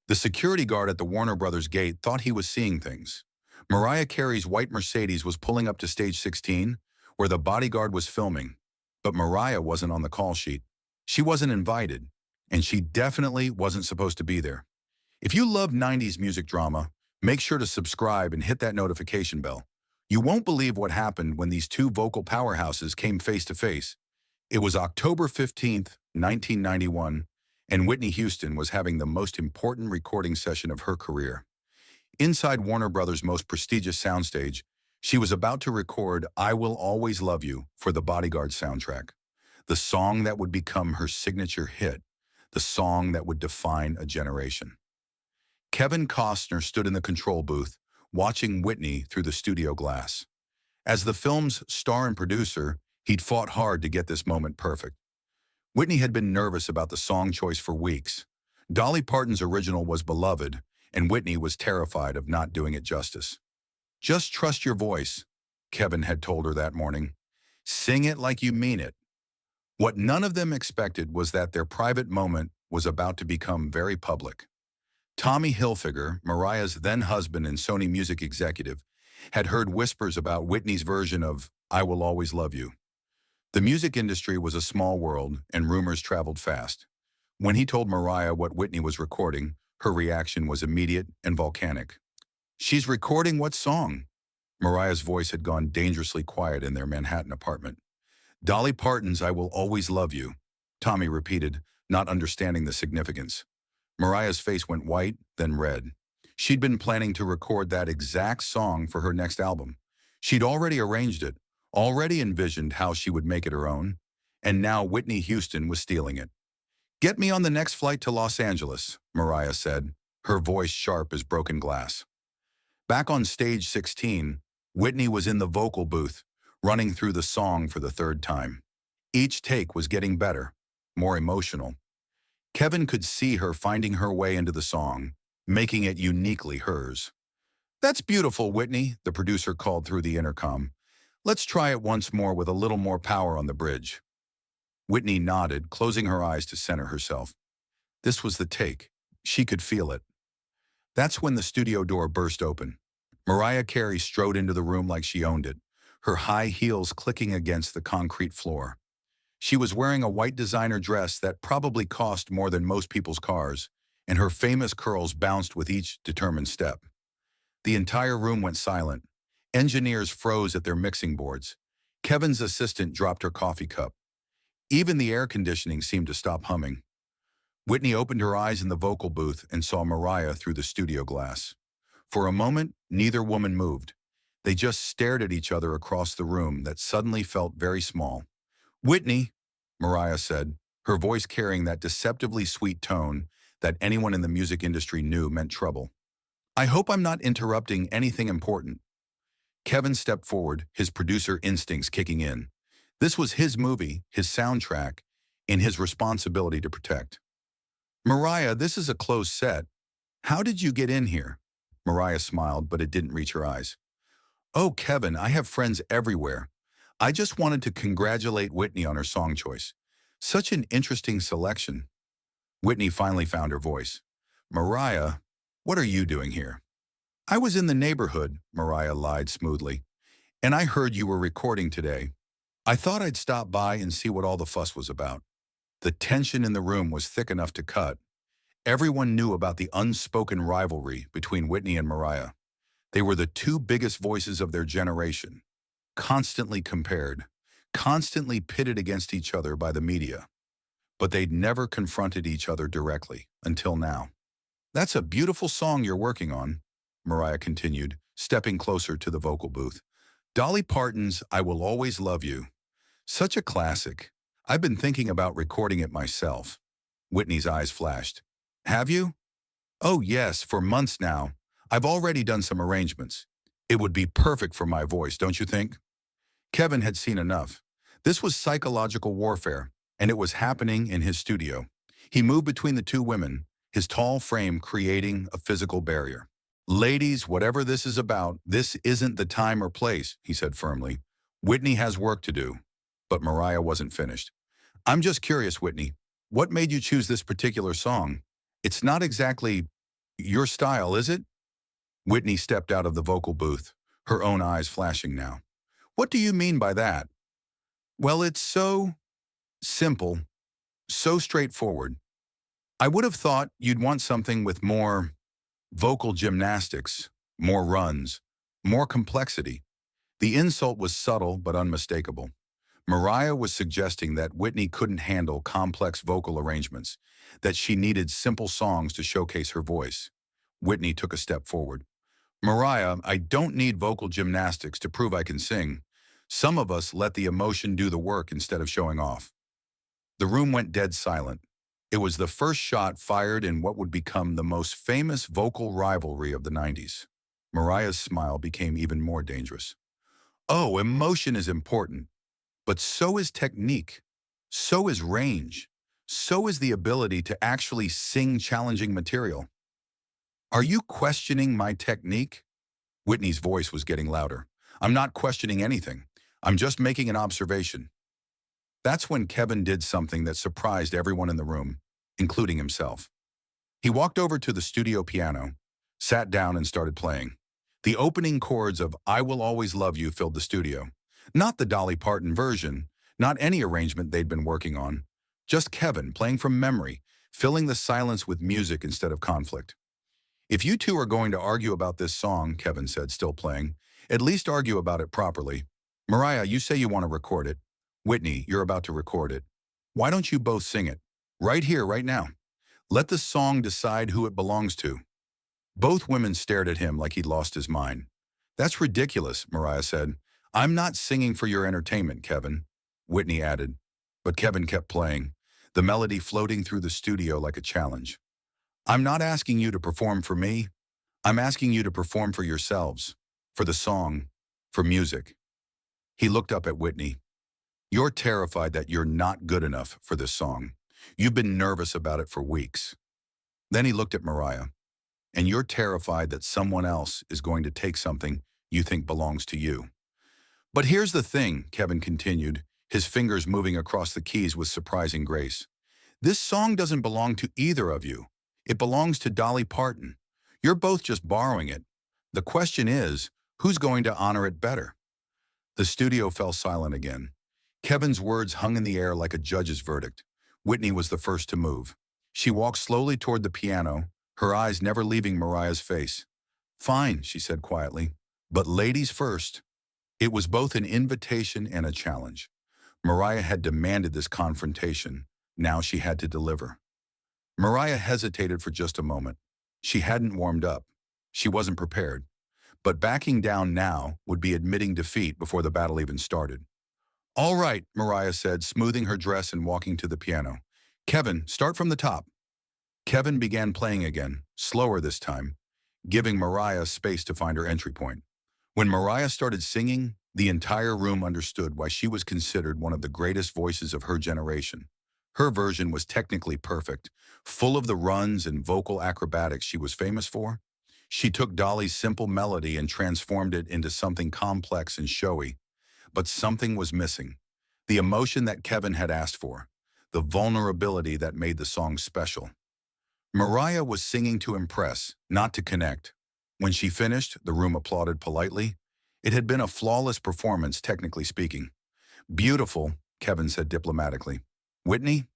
The security guard at the Warner Brothers gate thought he was seeing things. Mariah Carey's white Mercedes was pulling up to stage 16, where the bodyguard was filming. But Mariah wasn't on the call sheet. She wasn't invited, and she definitely wasn't supposed to be there. If you love 90s music drama, make sure to subscribe and hit that notification bell. You won't believe what happened when these two vocal powerhouses came face to face. It was October 15th, 1991, and Whitney Houston was having the most important recording session of her career. Inside Warner Brothers' most prestigious soundstage, she was about to record "I Will Always Love You" for the Bodyguard soundtrack, the song that would become her signature hit, the song that would define a generation. Kevin Costner stood in the control booth, watching Whitney through the studio glass. As the film's star and producer, he'd fought hard to get this moment perfect. Whitney had been nervous about the song choice for weeks. Dolly Parton's original was beloved, and Whitney was terrified of not doing it justice. "Just trust your voice," Kevin had told her that morning. "Sing it like you mean it." What none of them expected was that their private moment was about to become very public. Tommy Hilfiger, Mariah's then-husband and Sony music executive, had heard whispers about Whitney's version of "I Will Always Love You." The music industry was a small world, and rumors traveled fast. When he told Mariah what Whitney was recording, her reaction was immediate and volcanic. "She's recording what song?" Mariah's voice had gone dangerously quiet in their Manhattan apartment. "Dolly Parton's "I Will Always Love You," Tommy repeated, not understanding the significance. Mariah's face went white, then red. She'd been planning to record that exact song for her next album. She'd already arranged it, already envisioned how she would make it her own, and now Whitney Houston was stealing it. "Get me on the next flight to Los Angeles," Mariah said, her voice sharp as broken glass. Back on stage 16, Whitney was in the vocal booth, running through the song for the third time. Each take was getting better, more emotional. Kevin could see her finding her way into the song, making it uniquely hers. "That's beautiful, Whitney," the producer called through the intercom. "Let's try it once more with a little more power on the bridge." Whitney nodded, closing her eyes to center herself. This was the take. She could feel it. That's when the studio door burst open. Mariah Carey strode into the room like she owned it, her high heels clicking against the concrete floor. She was wearing a white designer dress that probably cost more than most people's cars, and her famous curls bounced with each determined step. The entire room went silent. Engineers froze at their mixing boards. Kevin's assistant dropped her coffee cup. Even the air conditioning seemed to stop humming. Whitney opened her eyes in the vocal booth and saw Mariah through the studio glass. For a moment, neither woman moved. They just stared at each other across the room that suddenly felt very small. "Whitney," Mariah said, her voice carrying that deceptively sweet tone that anyone in the music industry knew meant trouble. "I hope I'm not interrupting anything important." Kevin stepped forward, his producer instincts kicking in. This was his movie, his soundtrack, and his responsibility to protect. "Mariah, this is a closed set. How did you get in here?" Mariah smiled, but it didn't reach her eyes. "Oh, Kevin, I have friends everywhere. I just wanted to congratulate Whitney on her song choice. Such an interesting selection." Whitney finally found her voice. "Mariah, what are you doing here?" "I was in the neighborhood," Mariah lied smoothly, "and I heard you were recording today. I thought I'd stop by and see what all the fuss was about." The tension in the room was thick enough to cut. Everyone knew about the unspoken rivalry between Whitney and Mariah. They were the two biggest voices of their generation, constantly compared, constantly pitted against each other by the media. But they'd never confronted each other directly, until now. "That's a beautiful song you're working on," Mariah continued, stepping closer to the vocal booth. "Dolly Parton's "I Will Always Love You." Such a classic. I've been thinking about recording it myself." Whitney's eyes flashed. "Have you?" "Oh yes, for months now. I've already done some arrangements. It would be perfect for my voice, don't you think?" Kevin had seen enough. This was psychological warfare, and it was happening in his studio. He moved between the two women, his tall frame creating a physical barrier. "Ladies, whatever this is about, this isn't the time or place," he said firmly. "Whitney has work to do." But Mariah wasn't finished. "I'm just curious, Whitney. What made you choose this particular song? It's not exactly Your style, is it? Whitney stepped out of the vocal booth, her own eyes flashing now. What do you mean by that? Well, it's so simple, so straightforward. I would have thought you'd want something with more vocal gymnastics, more runs, more complexity. The insult was subtle but unmistakable. Mariah was suggesting that Whitney couldn't handle complex vocal arrangements, that she needed simple songs to showcase her voice. Whitney took a step forward. Mariah, I don't need vocal gymnastics to prove I can sing. Some of us let the emotion do the work instead of showing off. The room went dead silent. It was the first shot fired in what would become the most famous vocal rivalry of the 90s. Mariah's smile became even more dangerous. Oh, emotion is important, but so is technique. So is range. So is the ability to actually sing challenging material. Are you questioning my technique? Whitney's voice was getting louder. I'm not questioning anything. I'm just making an observation. That's when Kevin did something that surprised everyone in the room, including himself. He walked over to the studio piano, sat down and started playing. The opening chords of I Will Always Love You filled the studio. Not the Dolly Parton version, not any arrangement they'd been working on. Just Kevin playing from memory, filling the silence with music instead of conflict. If you two are going to argue about this song, Kevin said, still playing, at least argue about it properly. Mariah, you say you want to record it. Whitney, you're about to record it. Why don't you both sing it? Right here, right now. Let the song decide who it belongs to. Both women stared at him like he'd lost his mind. That's ridiculous, Mariah said. I'm not singing for your entertainment, Kevin, Whitney added. But Kevin kept playing, the melody floating through the studio like a challenge. I'm not asking you to perform for me. I'm asking you to perform for yourselves, for the song, for music. He looked up at Whitney. You're terrified that you're not good enough for this song. You've been nervous about it for weeks. Then he looked at Mariah. And you're terrified that someone else is going to take something you think belongs to you. But here's the thing, Kevin continued, his fingers moving across the keys with surprising grace. This song doesn't belong to either of you. It belongs to Dolly Parton. You're both just borrowing it. The question is, who's going to honor it better? The studio fell silent again. Kevin's words hung in the air like a judge's verdict. Whitney was the first to move. She walked slowly toward the piano, her eyes never leaving Mariah's face. Fine, she said quietly, but ladies first. It was both an invitation and a challenge. Mariah had demanded this confrontation. Now she had to deliver. Mariah hesitated for just a moment. She hadn't warmed up. She wasn't prepared. But backing down now would be admitting defeat before the battle even started. All right, Mariah said, smoothing her dress and walking to the piano. Kevin, start from the top. Kevin began playing again, slower this time, giving Mariah space to find her entry point. When Mariah started singing, the entire room understood why she was considered one of the greatest voices of her generation. Her version was technically perfect, full of the runs and vocal acrobatics she was famous for. She took Dolly's simple melody and transformed it into something complex and showy. But something was missing. The emotion that Kevin had asked for, the vulnerability that made the song special. Mariah was singing to impress, not to connect. When she finished, the room applauded politely. It had been a flawless performance, technically speaking. Beautiful, Kevin said diplomatically. Whitney?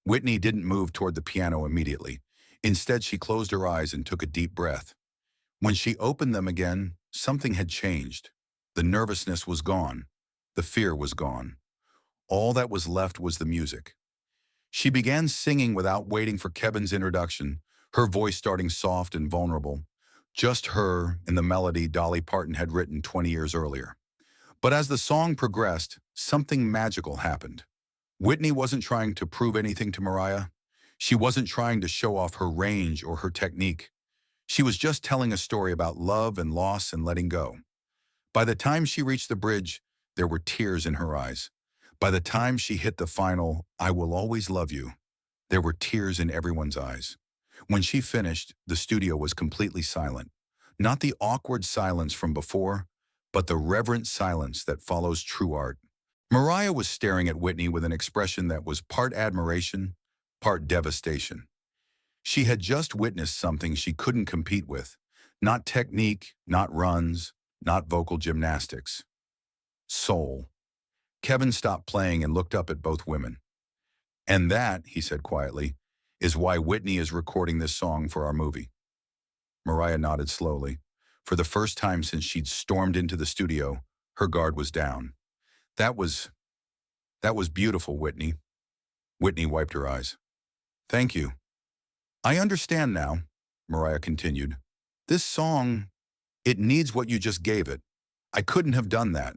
Whitney didn't move toward the piano immediately. Instead, she closed her eyes and took a deep breath. When she opened them again, something had changed. The nervousness was gone. The fear was gone. All that was left was the music. She began singing without waiting for Kevin's introduction, her voice starting soft and vulnerable. Just her and the melody Dolly Parton had written 20 years earlier. But as the song progressed, something magical happened. Whitney wasn't trying to prove anything to Mariah. She wasn't trying to show off her range or her technique. She was just telling a story about love and loss and letting go. By the time she reached the bridge, there were tears in her eyes. By the time she hit the final, I Will Always Love You, there were tears in everyone's eyes. When she finished, the studio was completely silent. Not the awkward silence from before, but the reverent silence that follows true art. Mariah was staring at Whitney with an expression that was part admiration, part devastation. She had just witnessed something she couldn't compete with. Not technique, not runs, not vocal gymnastics. Soul. Kevin stopped playing and looked up at both women. "And that," he said quietly, "is why Whitney is recording this song for our movie." Mariah nodded slowly. For the first time since she'd stormed into the studio, her guard was down. That was beautiful, Whitney." Whitney wiped her eyes. "Thank you. I understand now," Mariah continued. "This song, it needs what you just gave it. I couldn't have done that."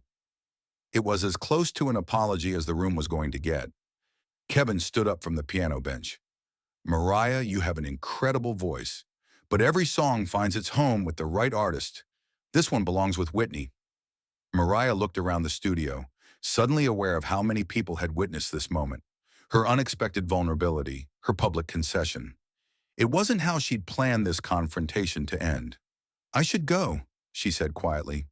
It was as close to an apology as the room was going to get. Kevin stood up from the piano bench. "Mariah, you have an incredible voice, but every song finds its home with the right artist. This one belongs with Whitney." Mariah looked around the studio, suddenly aware of how many people had witnessed this moment. Her unexpected vulnerability, her public concession. It wasn't how she'd planned this confrontation to end. "I should go," she said quietly.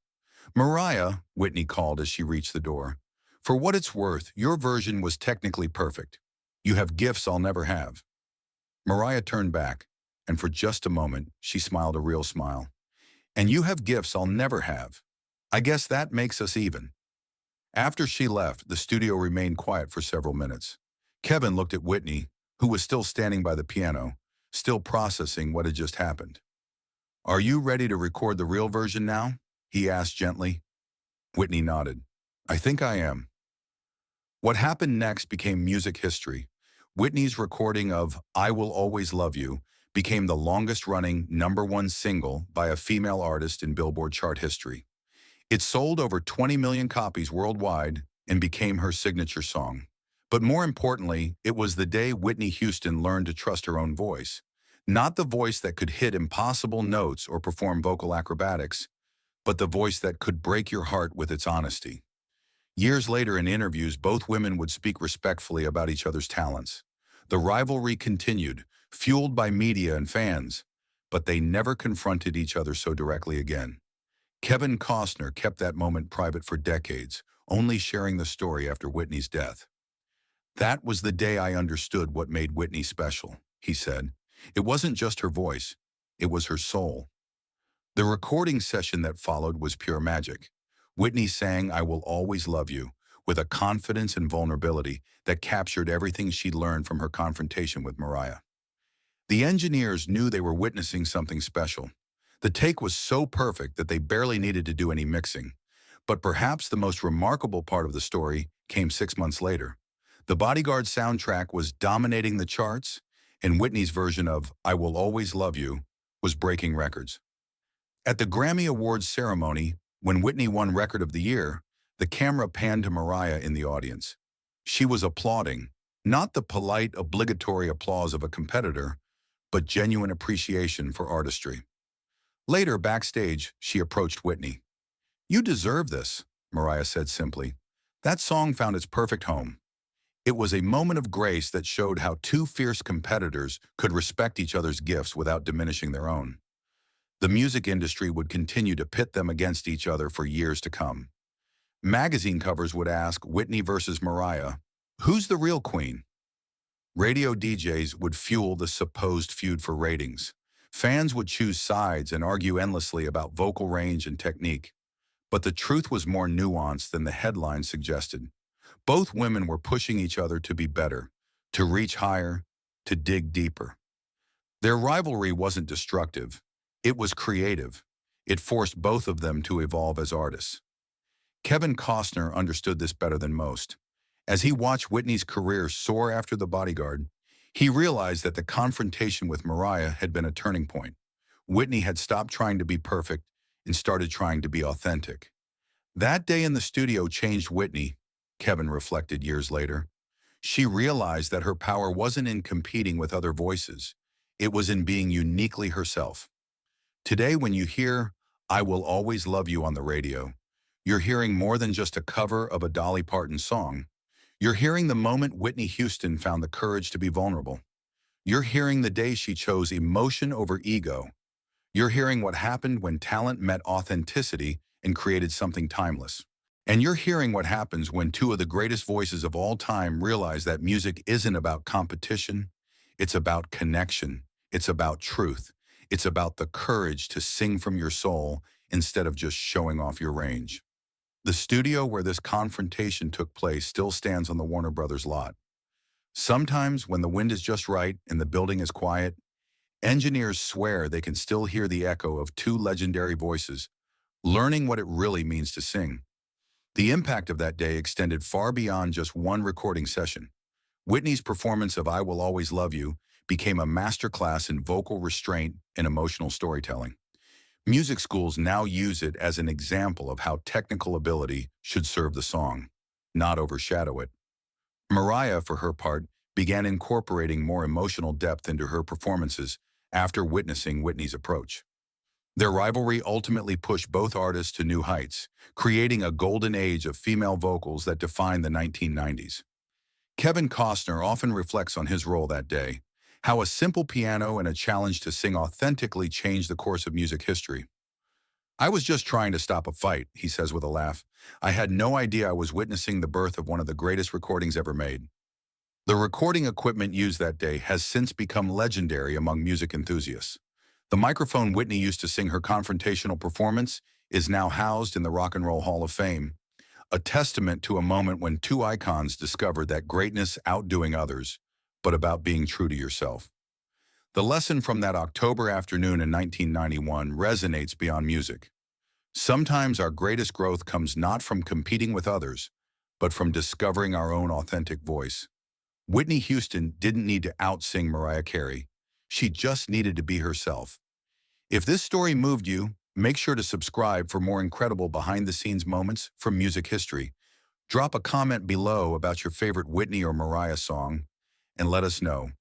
"Mariah," Whitney called as she reached the door. "For what it's worth, your version was technically perfect. You have gifts I'll never have." Mariah turned back, and for just a moment, she smiled a real smile. "And you have gifts I'll never have. I guess that makes us even." After she left, the studio remained quiet for several minutes. Kevin looked at Whitney, who was still standing by the piano, still processing what had just happened. "Are you ready to record the real version now?" he asked gently. Whitney nodded. "I think I am." What happened next became music history. Whitney's recording of "I Will Always Love You" became the longest-running #1 single by a female artist in Billboard chart history. It sold over 20 million copies worldwide and became her signature song. But more importantly, it was the day Whitney Houston learned to trust her own voice. Not the voice that could hit impossible notes or perform vocal acrobatics, but the voice that could break your heart with its honesty. Years later in interviews, both women would speak respectfully about each other's talents. The rivalry continued, fueled by media and fans, but they never confronted each other so directly again. Kevin Costner kept that moment private for decades, only sharing the story after Whitney's death. "That was the day I understood what made Whitney special," he said. "It wasn't just her voice, it was her soul." The recording session that followed was pure magic. Whitney sang "I Will Always Love You" with a confidence and vulnerability that captured everything she'd learned from her confrontation with Mariah. The engineers knew they were witnessing something special. The take was so perfect that they barely needed to do any mixing. But perhaps the most remarkable part of the story came 6 months later. The Bodyguard soundtrack was dominating the charts, and Whitney's version of "I Will Always Love You" was breaking records. At the Grammy Awards ceremony, when Whitney won Record of the Year, the camera panned to Mariah in the audience. She was applauding, not the polite, obligatory applause of a competitor, but genuine appreciation for artistry. Later, backstage, she approached Whitney. "You deserve this," Mariah said simply. "That song found its perfect home." It was a moment of grace that showed how two fierce competitors could respect each other's gifts without diminishing their own. The music industry would continue to pit them against each other for years to come. Magazine covers would ask, "Whitney versus Mariah, who's the real queen?" Radio DJs would fuel the supposed feud for ratings. Fans would choose sides and argue endlessly about vocal range and technique. But the truth was more nuanced than the headlines suggested. Both women were pushing each other to be better, to reach higher, to dig deeper. Their rivalry wasn't destructive. It was creative. It forced both of them to evolve as artists. Kevin Costner understood this better than most. As he watched Whitney's career soar after The Bodyguard, he realized that the confrontation with Mariah had been a turning point. Whitney had stopped trying to be perfect and started trying to be authentic. That day in the studio changed Whitney, Kevin reflected years later. She realized that her power wasn't in competing with other voices. It was in being uniquely herself. Today, when you hear "I Will Always Love You" on the radio, you're hearing more than just a cover of a Dolly Parton song. You're hearing the moment Whitney Houston found the courage to be vulnerable. You're hearing the day she chose emotion over ego. You're hearing what happened when talent met authenticity and created something timeless. And you're hearing what happens when two of the greatest voices of all time realize that music isn't about competition, it's about connection. It's about truth. It's about the courage to sing from your soul instead of just showing off your range. The studio where this confrontation took place still stands on the Warner Brothers lot. Sometimes, when the wind is just right and the building is quiet, engineers swear they can still hear the echo of two legendary voices, learning what it really means to sing. The impact of that day extended far beyond just one recording session. Whitney's performance of I Will Always Love You became a masterclass in vocal restraint and emotional storytelling. Music schools now use it as an example of how technical ability should serve the song, not overshadow it. Mariah, for her part, began incorporating more emotional depth into her performances after witnessing Whitney's approach. Their rivalry ultimately pushed both artists to new heights, creating a golden age of female vocals that defined the 1990s. Kevin Costner often reflects on his role that day, how a simple piano and a challenge to sing authentically changed the course of music history. "I was just trying to stop a fight," he says with a laugh. "I had no idea I was witnessing the birth of one of the greatest recordings ever made." The recording equipment used that day has since become legendary among music enthusiasts. The microphone Whitney used to sing her confrontational performance is now housed in the Rock and Roll Hall of Fame, a testament to a moment when two icons discovered that greatness outdoing others, but about being true to yourself. The lesson from that October afternoon in 1991 resonates beyond music. Sometimes our greatest growth comes not from competing with others, but from discovering our own authentic voice. Whitney Houston didn't need to outsing Mariah Carey. She just needed to be herself. If this story moved you, make sure to subscribe for more incredible behind-the-scenes moments from music history. Drop a comment below about your favorite Whitney or Mariah song, and let us know.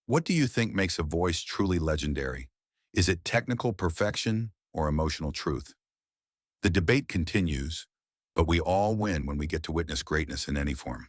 What do you think makes a voice truly legendary? Is it technical perfection or emotional truth? The debate continues, but we all win when we get to witness greatness in any form.